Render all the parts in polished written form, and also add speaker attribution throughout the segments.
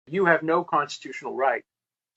Speaker 1: You have no constitutional right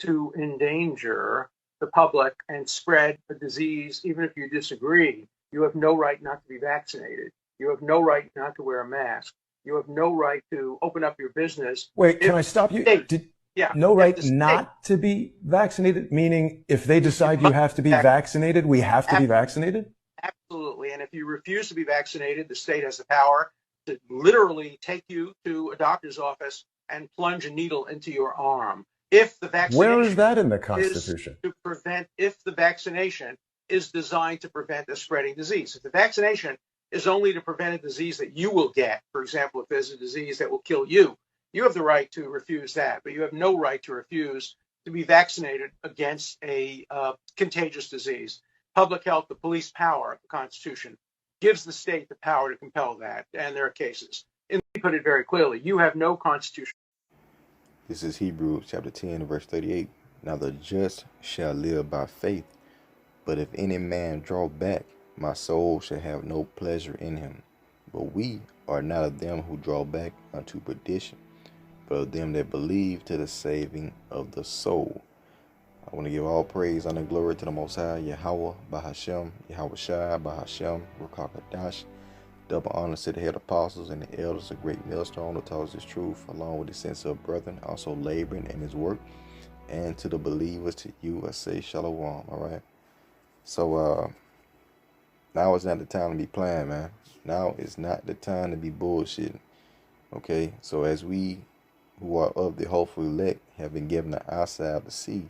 Speaker 1: to endanger the public and spread a disease, even if you disagree. You have no right not to be vaccinated. You have no right not to wear a mask. You have no right to open up your business
Speaker 2: Wait, can
Speaker 1: if
Speaker 2: I stop you?
Speaker 1: state,
Speaker 2: Did
Speaker 1: yeah,
Speaker 2: no
Speaker 1: if
Speaker 2: right
Speaker 1: the state,
Speaker 2: not to be vaccinated? Meaning, if they
Speaker 1: you
Speaker 2: decide you
Speaker 1: must
Speaker 2: have to
Speaker 1: be
Speaker 2: be vaccinated, we have to be
Speaker 1: vaccinated.
Speaker 2: vaccinated?
Speaker 1: Absolutely. And if you refuse to be vaccinated, the state has the power to literally take you to a doctor's office and plunge a needle into your arm. If the
Speaker 2: Where is
Speaker 1: vaccination
Speaker 2: that in the
Speaker 1: is
Speaker 2: Constitution?
Speaker 1: to prevent, if the vaccination is designed to prevent the spreading disease. If the vaccination is only to prevent a disease that you will get, for example, if there's a disease that will kill you, you have the right to refuse that, but you have no right to refuse to be vaccinated against a contagious disease. Public health, the police power of the Constitution, gives the state the power to compel that, and there are cases. And let me put it very clearly: you have no constitution.
Speaker 3: This is Hebrews chapter 10, verse 38. Now the just shall live by faith, but if any man draw back, my soul shall have no pleasure in him. But we are not of them who draw back unto perdition, but of them that believe to the saving of the soul. I want to give all praise, honor, and glory to the Most High, Yahweh, Bahashem, Yahweh Shai, Bahashem, Rakakadash. Double honors to the head apostles and the elders, a great millstone that tells his truth, along with the sense of brethren, also laboring in his work. And to the believers, to you, I say shalom, all right? So, now is not the time to be playing, man. Now is not the time to be bullshitting, okay? So as we who are of the hopeful elect have been given the eyesight of the sea,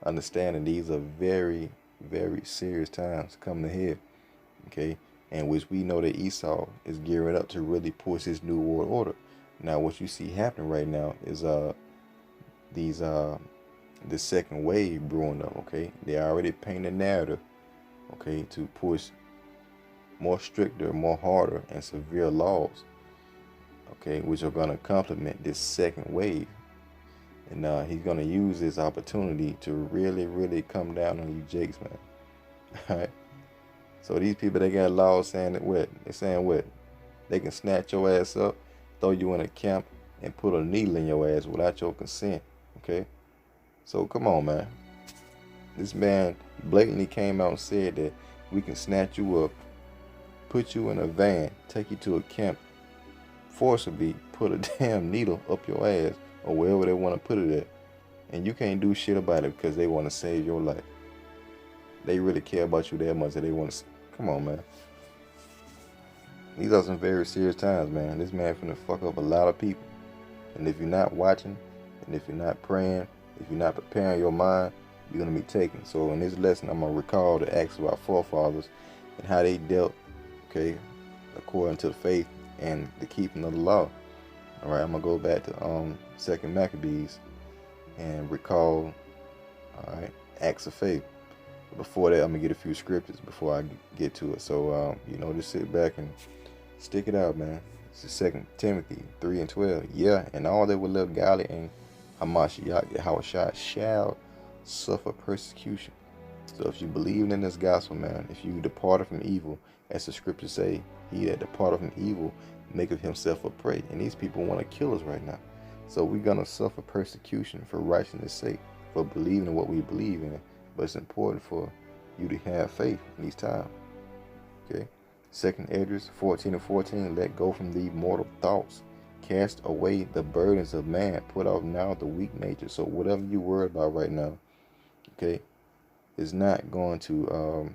Speaker 3: understanding these are very, very serious times coming ahead, okay? And which we know that Esau is gearing up to really push his new world order. Now, what you see happening right now is these the second wave brewing up, okay? They already painted a narrative, okay, to push more stricter, more harder, and severe laws, okay, which are going to complement this second wave. And he's going to use this opportunity to really, really come down on you jakes, man. All right? So these people, they got laws saying that what? They're saying what? They can snatch your ass up, throw you in a camp, and put a needle in your ass without your consent, okay? So come on, man. This man blatantly came out and said that we can snatch you up, put you in a van, take you to a camp, forcibly put a damn needle up your ass or wherever they want to put it at. And you can't do shit about it because they want to save your life. They really care about you that much that they want to. Come on, man. These are some very serious times, man. This man finna fuck up a lot of people. And if you're not watching, and if you're not praying, if you're not preparing your mind, you're going to be taken. So in this lesson, I'm going to recall the acts of our forefathers and how they dealt, okay, according to the faith and the keeping of the law. All right, I'm going to go back to Second Maccabees and recall, all right, acts of faith. Before that, I'm going to get a few scriptures before I get to it. So, just sit back and stick it out, man. It's the 2 Timothy 3 and 12. Yeah, and all that will live godly in Hamashiach Yahushua shall suffer persecution. So if you believe in this gospel, man, if you departed from evil, as the scriptures say, he that departed from evil maketh himself a prey. And these people want to kill us right now. So we're going to suffer persecution for righteousness' sake, for believing in what we believe in. But it's important for you to have faith in these times. Okay? 2nd Esdras 14 and 14, let go from thee mortal thoughts. Cast away the burdens of man. Put off now the weak nature. So whatever you're worried about right now, okay, is not going to,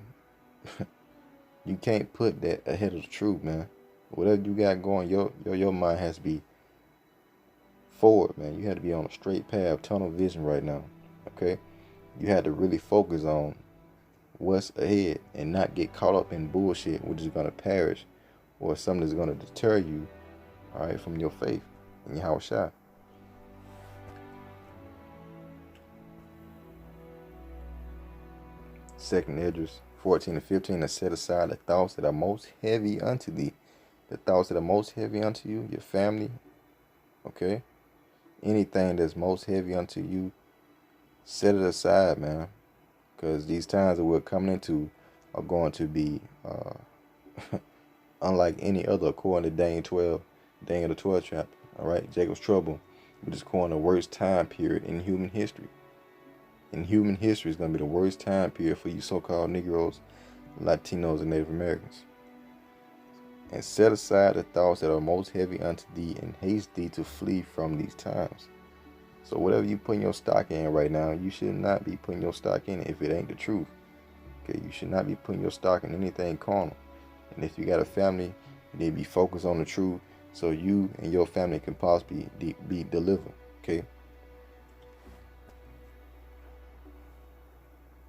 Speaker 3: you can't put that ahead of the truth, man. Whatever you got going, your mind has to be forward, man. You have to be on a straight path, tunnel vision right now, okay? You have to really focus on what's ahead and not get caught up in bullshit, which is going to perish, or something that's going to deter you, all right, from your faith in Yahweh Shai. Second Esdras 14 and 15, to set aside the thoughts that are most heavy unto thee. The thoughts that are most heavy unto you, your family, okay? Anything that's most heavy unto you, set it aside, man. Because these times that we're coming into are going to be unlike any other, according to Daniel the 12th chapter. All right, Jacob's trouble We're just calling the worst time period in human history. In human history is going to be the worst time period for you so-called Negroes, Latinos, and Native Americans. And set aside the thoughts that are most heavy unto thee, and haste thee to flee from these times. So whatever you putting your stock in right now, you should not be putting your stock in it if it ain't the truth. Okay, you should not be putting your stock in anything carnal. And if you got a family, you need to be focused on the truth so you and your family can possibly be delivered. Okay.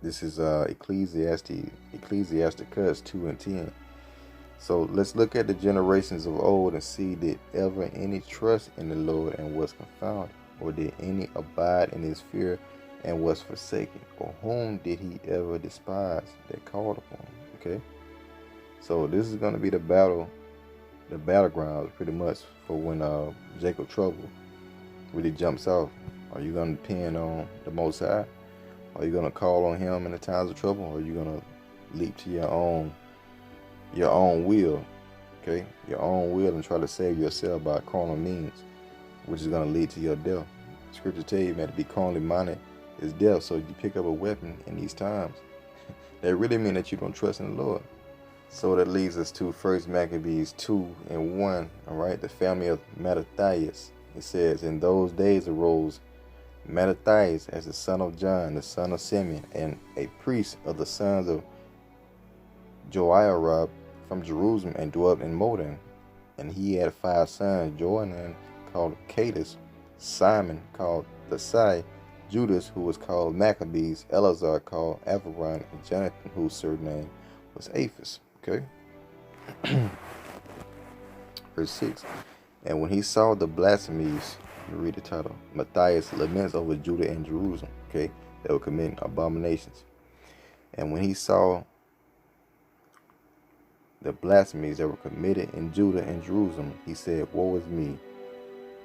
Speaker 3: This is Ecclesiasticus 2:10. So let's look at the generations of old and see, did ever any trust in the Lord and was confounded? Or did any abide in his fear and was forsaken? Or whom did he ever despise that called upon him? Okay. So this is going to be the battlegrounds pretty much for when Jacob trouble really jumps off. Are you going to depend on the Most High? Are you going to call on him in the times of trouble? Or are you going to leap to your own will? Okay, your own will, and try to save yourself by carnal means, which is going to lead to your death. Scripture tell you, man, to be carnally minded is death. So you pick up a weapon in these times, that really mean that you don't trust in the Lord. So that leads us to 1 Maccabees 2:1. All right, the family of Mattathias. It says, in those days arose Mattathias as the son of John, the son of Simeon, and a priest of the sons of Joiarib from Jerusalem, and dwelt in Modin. And he had 5 sons: Johanan, called Cadus, Simon, called Thasai, Judas, who was called Maccabees, Eleazar, called Avaron, and Jonathan, whose surname was Aphus. Okay. Verse 6. And when he saw the blasphemies, you read the title, Matthias laments over Judah and Jerusalem, okay, they were committing abominations. And when he saw the blasphemies that were committed in Judah and Jerusalem, he said, woe is me.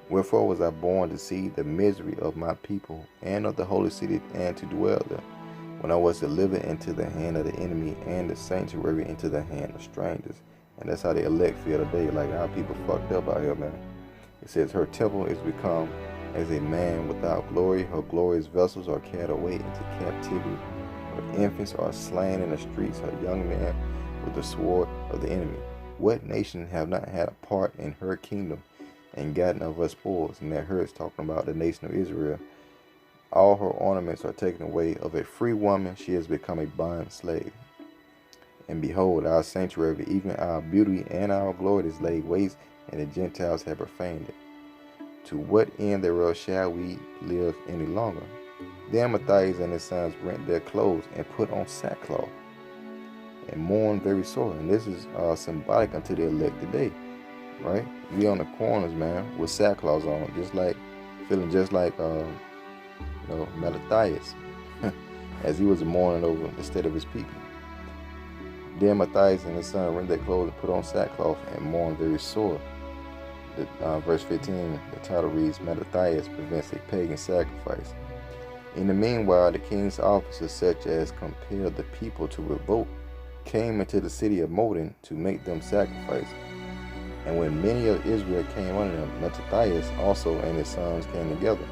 Speaker 3: Wherefore was I born to see the misery of my people and of the holy city, and to dwell there, when I was delivered into the hand of the enemy, and the sanctuary into the hand of strangers. And that's how the elect feel today, like our people fucked up out here, man. It says, her temple is become as a man without glory. Her glorious vessels are carried away into captivity. Her infants are slain in the streets. Her young men with the sword of the enemy. What nation have not had a part in her kingdom and gotten of her spoils? And that her is talking about the nation of Israel. All her ornaments are taken away. Of a free woman she has become a bond slave. And behold, our sanctuary, even our beauty and our glory, is laid waste, and the Gentiles have profaned it. To what end thereof shall we live any longer? Then Matthias and his sons rent their clothes and put on sackcloth and mourn very sore. And this is symbolic unto the elect today, right? We on the corners, man, with sackcloths on, just like feeling just like Matthias, as he was mourning over the state of his people. Then Matthias and his son rent their clothes and put on sackcloth and mourn very sore. Verse 15, the title reads, Matthias prevents a pagan sacrifice. In the meanwhile, the king's officers, such as compelled the people to revolt, came into the city of Modin to make them sacrifice. And when many of Israel came unto them, Matthias also and his sons came together.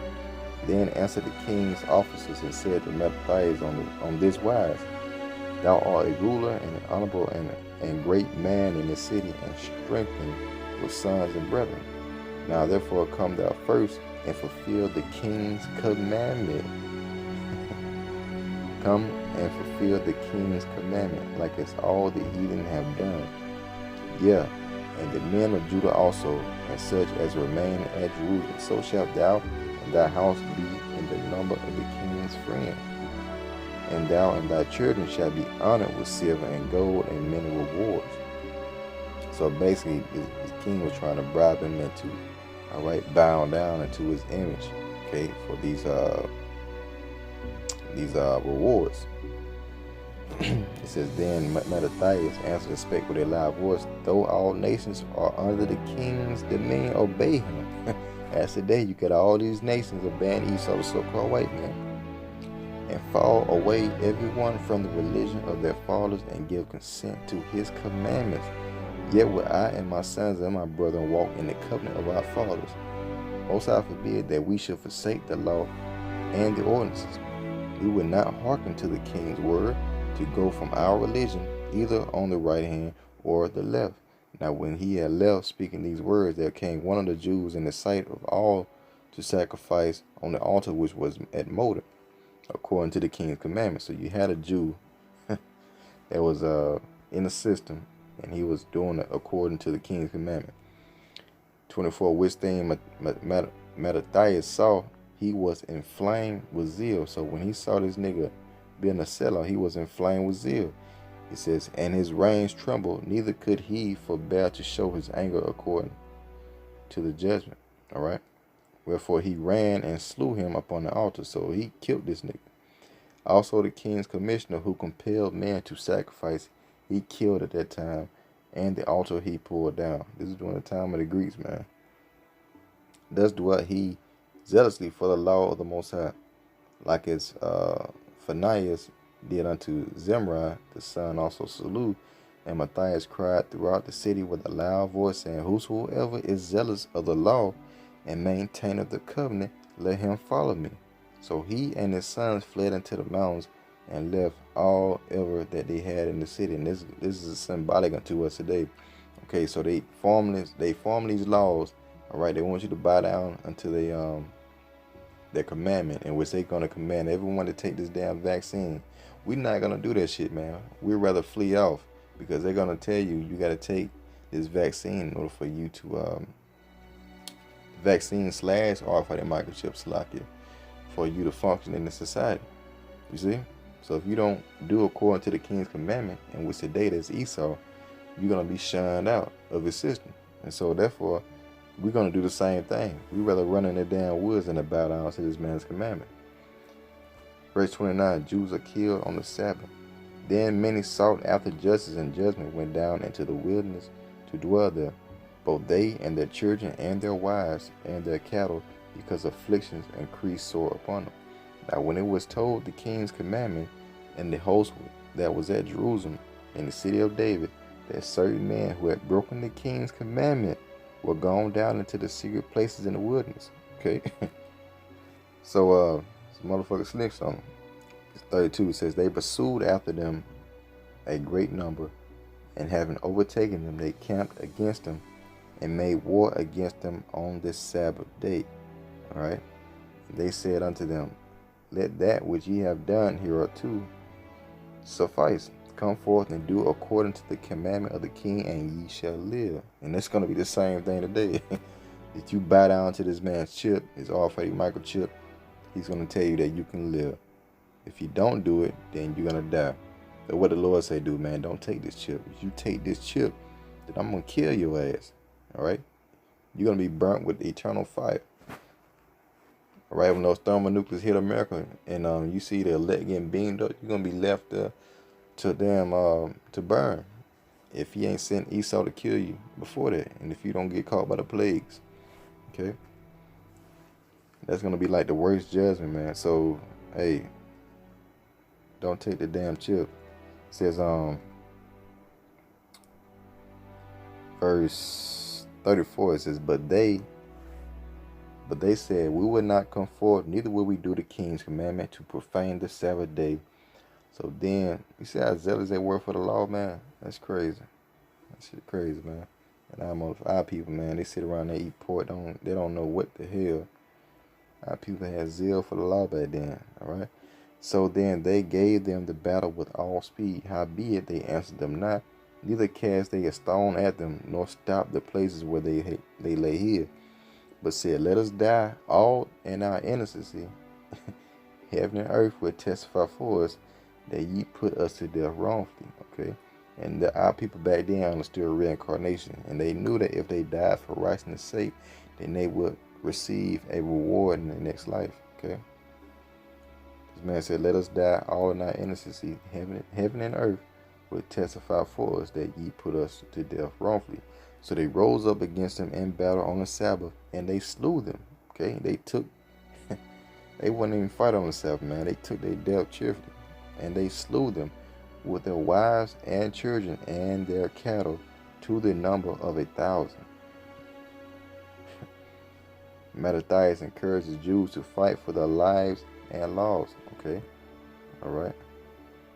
Speaker 3: Then answered the king's officers and said to Matthias on this wise, Thou art a ruler and an honorable and great man in the city, and strengthened with sons and brethren. Now therefore come thou first and fulfill the king's commandment. Come and fulfill the king's commandment, like as all the heathen have done. Yeah, and the men of Judah also, and such as remain at Jerusalem. So shalt thou and thy house be in the number of the king's friends. And thou and thy children shall be honored with silver and gold and many rewards. So basically, his king was trying to bribe him into, bow down into his image, okay, for these rewards. It says, then Matthias answered and spake with a loud voice, though all nations are under the king's dominion, obey him. As today, you got all these nations obeying Esau, the so-called white man, and fall away everyone from the religion of their fathers, and give consent to his commandments. Yet will I and my sons and my brethren walk in the covenant of our fathers. Most High forbid that we should forsake the law and the ordinances. We would not hearken to the king's word to go from our religion either on the right hand or the left. Now when he had left speaking these words, there came one of the Jews in the sight of all to sacrifice on the altar which was at Moda, according to the king's commandment. So you had a Jew that was in the system, and he was doing it according to the king's commandment. 24, which thing Mattathias saw, he was inflamed with zeal. So when he saw this nigga being a sellout, he was inflamed with zeal. It says, and his reins trembled, neither could he forbear to show his anger according to the judgment. All right. Wherefore he ran and slew him upon the altar. So he killed this nigga. Also the king's commissioner who compelled men to sacrifice, he killed at that time, and the altar he pulled down. This is during the time of the Greeks, man. Thus dwelt he zealously for the law of the Most High, like as Phinehas did unto Zimri, the son also slew. And Matthias cried throughout the city with a loud voice, saying, whosoever is zealous of the law and maintaineth the covenant, let him follow me. So he and his sons fled into the mountains and left all ever that they had in the city. And this is symbolic unto us today. Okay, so they form these laws. All right, they want you to bow down unto their commandment, in which they're gonna command everyone to take this damn vaccine. We're not gonna do that shit, man. We'd rather flee off, because they're gonna tell you gotta take this vaccine in order for you to vaccine / RFID microchips lock you, for you to function in the society. You see? So if you don't do according to the king's commandment, in which the data is Esau, you're gonna be shunned out of his system. And so therefore, we're gonna do the same thing. We rather run in the damn woods than to bow down to this man's commandment. Verse 29, Jews are killed on the Sabbath. Then many sought after justice, and judgment went down into the wilderness to dwell there, both they and their children and their wives and their cattle, because afflictions increased sore upon them. Now when it was told the king's commandment and the host that was at Jerusalem in the city of David, that certain men who had broken the king's commandment were gone down into the secret places in the wilderness. Okay. So some motherfucker slicks on them. 32 says, they pursued after them a great number, and having overtaken them, they camped against them and made war against them on this Sabbath day. All right. They said unto them, let that which ye have done hereunto suffice. Come forth and do according to the commandment of the king, and ye shall live. And it's going to be the same thing today. If you bow down to this man's chip, his RFID microchip, he's going to tell you that you can live. If you don't do it, then you're going to die. That's what the Lord say, do, man. Don't take this chip. If you take this chip, then I'm going to kill your ass. All right? You're going to be burnt with eternal fire. All right? When those thermonuclears hit America and you see the elect getting beamed up, you're going to be left to burn. If he ain't sent Esau to kill you before that, and if you don't get caught by the plagues. Okay? That's going to be like the worst judgment, man. So, hey, don't take the damn chip. It says, verse 34, it says, but they said, we will not come forth, neither will we do the king's commandment to profane the Sabbath day. So then, you see how zealous they were for the law, man? That's crazy. That shit crazy, man. And our people, man, they sit around, they eat pork, they don't know what the hell. Our people had zeal for the law back then, all right? So then they gave them the battle with all speed. Howbeit they answered them not, neither cast they a stone at them, nor stopped the places where they lay hid, but said, let us die all in our innocency. Heaven and earth will testify for us that ye put us to death wrongfully. Okay? And our people back then understood reincarnation, and they knew that if they died for righteousness' sake, then they would receive a reward in the next life. Okay? This man said, let us die all in our innocency. Heaven and earth will testify for us that ye put us to death wrongfully. So they rose up against them in battle on the Sabbath, and they slew them. Okay? They wouldn't even fight on the Sabbath, man. They took their death cheerfully, and they slew them with their wives and children and their cattle, to the number of 1,000. Mattathias encouraged the Jews to fight for their lives and laws. Okay, all right.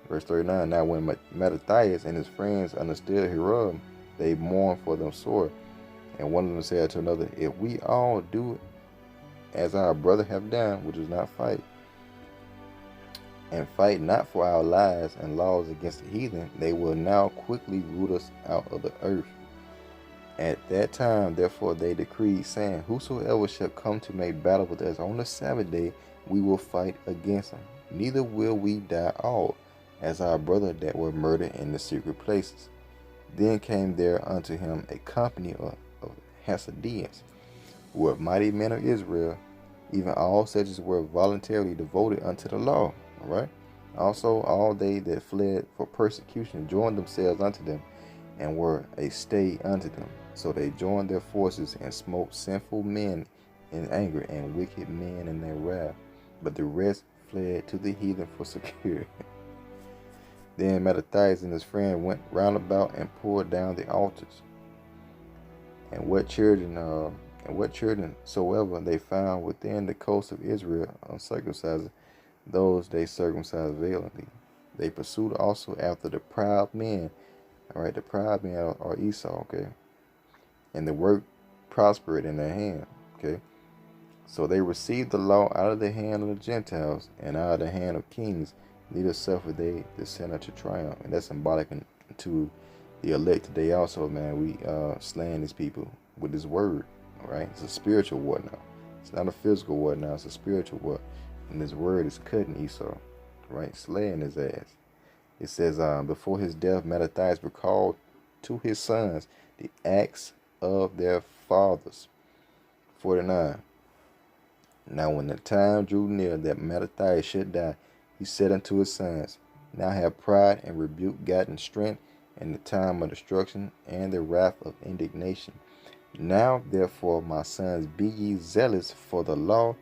Speaker 3: Verse 39. Now when Mattathias and his friends understood Hiram, they mourned for them sore. And one of them said to another, if we all do as our brother have done, which is not fight, and fight not for our lives and laws against the heathen, they will now quickly root us out of the earth. At that time, therefore, they decreed, saying, whosoever shall come to make battle with us on the Sabbath day, we will fight against him. Neither will we die all, as our brother that were murdered in the secret places. Then came there unto him a company of Hasidians, who were mighty men of Israel, even all such as were voluntarily devoted unto the law. All right. Also, all they that fled for persecution joined themselves unto them, and were a stay unto them. So they joined their forces and smote sinful men in anger and wicked men in their wrath. But the rest fled to the heathen for security. Then Mattathias and his friend went round about and pulled down the altars. And what children soever they found within the coast of Israel uncircumcised, those they circumcised violently. They pursued also after the proud men. All right, the proud men are Esau. Okay, and the work prospered in their hand. Okay, so they received the law out of the hand of the Gentiles and out of the hand of kings. Neither suffered they the sinner to triumph. And that's symbolic to the elect today also, man. We slaying these people with this word. All right, it's a spiritual war now. It's not a physical war now. It's a spiritual war. And this word is cutting Esau, right? Slaying his ass. It says, before his death, Mattathias recalled to his sons the acts of their fathers. 49. Now when the time drew near that Mattathias should die, he said unto his sons, now have pride and rebuke gotten strength in the time of destruction and the wrath of indignation. Now therefore, my sons, be ye zealous for the law,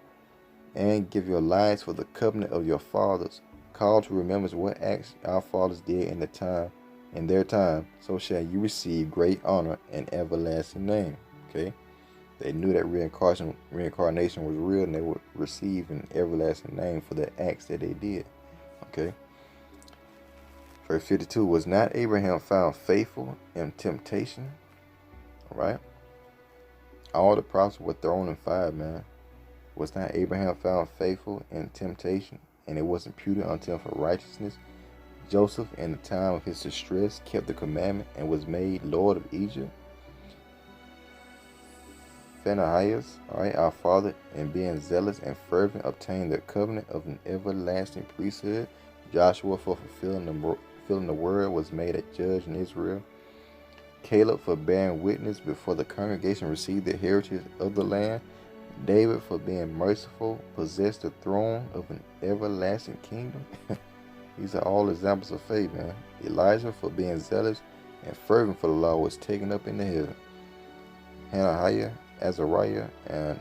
Speaker 3: and give your lives for the covenant of your fathers. Call to remembrance what acts our fathers did in their time, so shall you receive great honor and everlasting name. Okay, they knew that reincarnation was real, and they would receive an everlasting name for the acts that they did. Okay. Verse 52, was not Abraham found faithful in temptation? All right. All the prophets were thrown in fire, man. Was not Abraham found faithful in temptation, and it was imputed unto him for righteousness? Joseph, in the time of his distress, kept the commandment and was made Lord of Egypt. Phinehas, all right, our father, in being zealous and fervent, obtained the covenant of an everlasting priesthood. Joshua, for fulfilling the word, was made a judge in Israel. Caleb, for bearing witness before the congregation, received the heritage of the land. David, for being merciful, possessed the throne of an everlasting kingdom. These are all examples of faith, man. Elijah, for being zealous and fervent for the law, was taken up into heaven. Hananiah, Azariah, and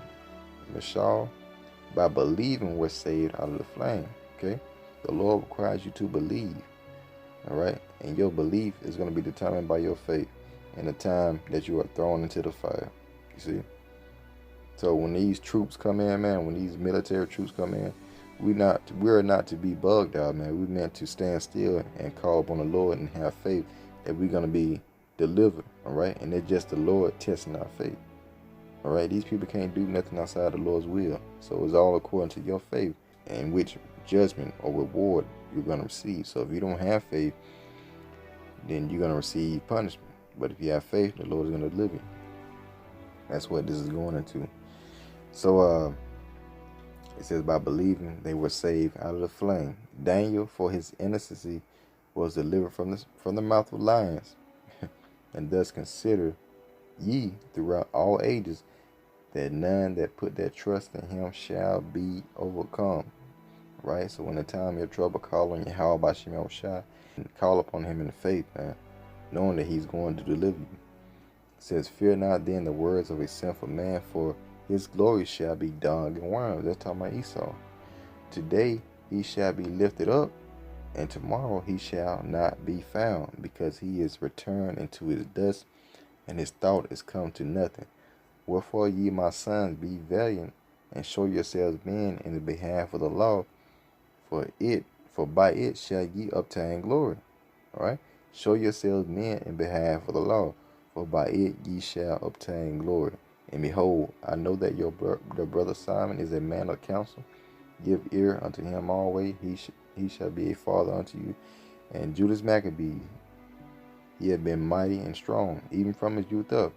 Speaker 3: Mishael, by believing, were saved out of the flame. Okay, the Lord requires you to believe. All right, and your belief is going to be determined by your faith in the time that you are thrown into the fire. You see. So when these troops come in, man, when these military troops come in, we're not to be bugged out, man. We're meant to stand still and call upon the Lord and have faith that we're going to be delivered, all right? And it's just the Lord testing our faith, all right? These people can't do nothing outside the Lord's will. So it's all according to your faith and which judgment or reward you're going to receive. So if you don't have faith, then you're going to receive punishment. But if you have faith, the Lord is going to deliver you. That's what this is going into. So it says, by believing they were saved out of the flame. Daniel, for his innocency, was delivered from the mouth of lions. And thus consider ye throughout all ages that none that put their trust in him shall be overcome. Right? So when the time of your trouble, call on Yahweh by Shem Shai, and call upon him in faith, man, knowing that he's going to deliver you. It says, fear not then the words of a sinful man, for his glory shall be dung and worms. That's talking about Esau. Today he shall be lifted up, and tomorrow he shall not be found, because he is returned into his dust, and his thought is come to nothing. Wherefore ye, my sons, be valiant and show yourselves men in the behalf of the law, for by it shall ye obtain glory. All right? Show yourselves men in behalf of the law, for by it ye shall obtain glory. And behold, I know that your brother Simon is a man of counsel. Give ear unto him always. He shall be a father unto you. And Judas Maccabee, he had been mighty and strong, even from his youth up.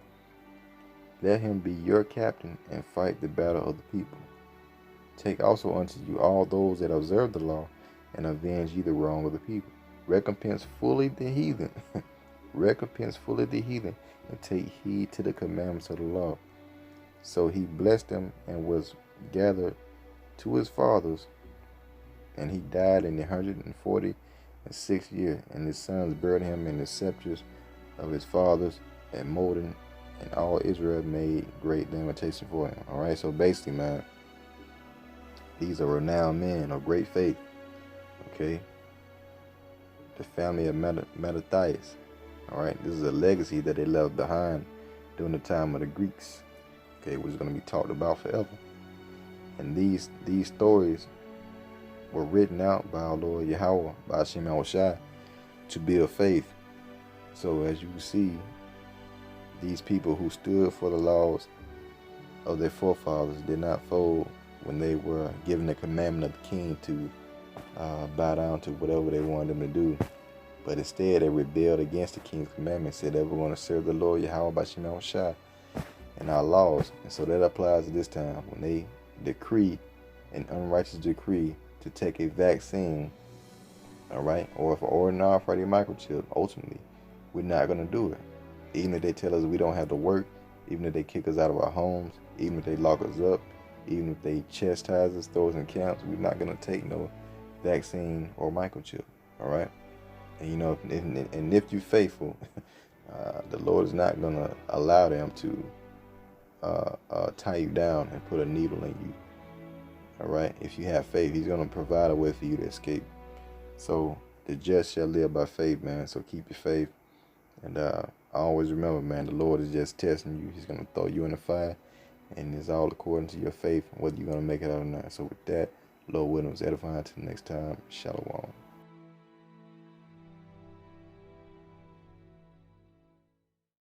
Speaker 3: Let him be your captain, and fight the battle of the people. Take also unto you all those that observe the law, and avenge ye the wrong of the people. Recompense fully the heathen. Recompense fully the heathen, and take heed to the commandments of the law. So he blessed them, and was gathered to his fathers, and he died in the 146th year. And his sons buried him in the sepulchres of his fathers at Molden, and all Israel made great lamentation for him. All right, so basically, man, these are renowned men of great faith. Okay, the family of Mattathias. All right, this is a legacy that they left behind during the time of the Greeks. Okay, which is going to be talked about forever. And these stories were written out by our Lord Yahweh, by Hashem Yahushai, to build faith. So as you see, these people who stood for the laws of their forefathers did not fold when they were given the commandment of the king to bow down to whatever they wanted them to do. But instead, they rebelled against the king's commandment, said they were going to serve the Lord Yahweh by Hashem Yahushai and our laws. And so that applies to this time when they decree an unrighteous decree to take a vaccine, all right, or for ordinary Friday microchip. Ultimately, we're not going to do it. Even if they tell us we don't have to work, even if they kick us out of our homes, even if they lock us up, even if they chastise us, throw us in camps, we're not going to take no vaccine or microchip, all right? And you know, if you're faithful, the Lord is not going to allow them to tie you down and put a needle in you. All right, if you have faith, He's going to provide a way for you to escape. So the just shall live by faith, man. So keep your faith, and always remember, man, the Lord is just testing you. He's going to throw you in the fire, and it's all according to your faith, whether you're going to make it out or not. So with that, Lord willing, was edifying. Till next time, Shalom.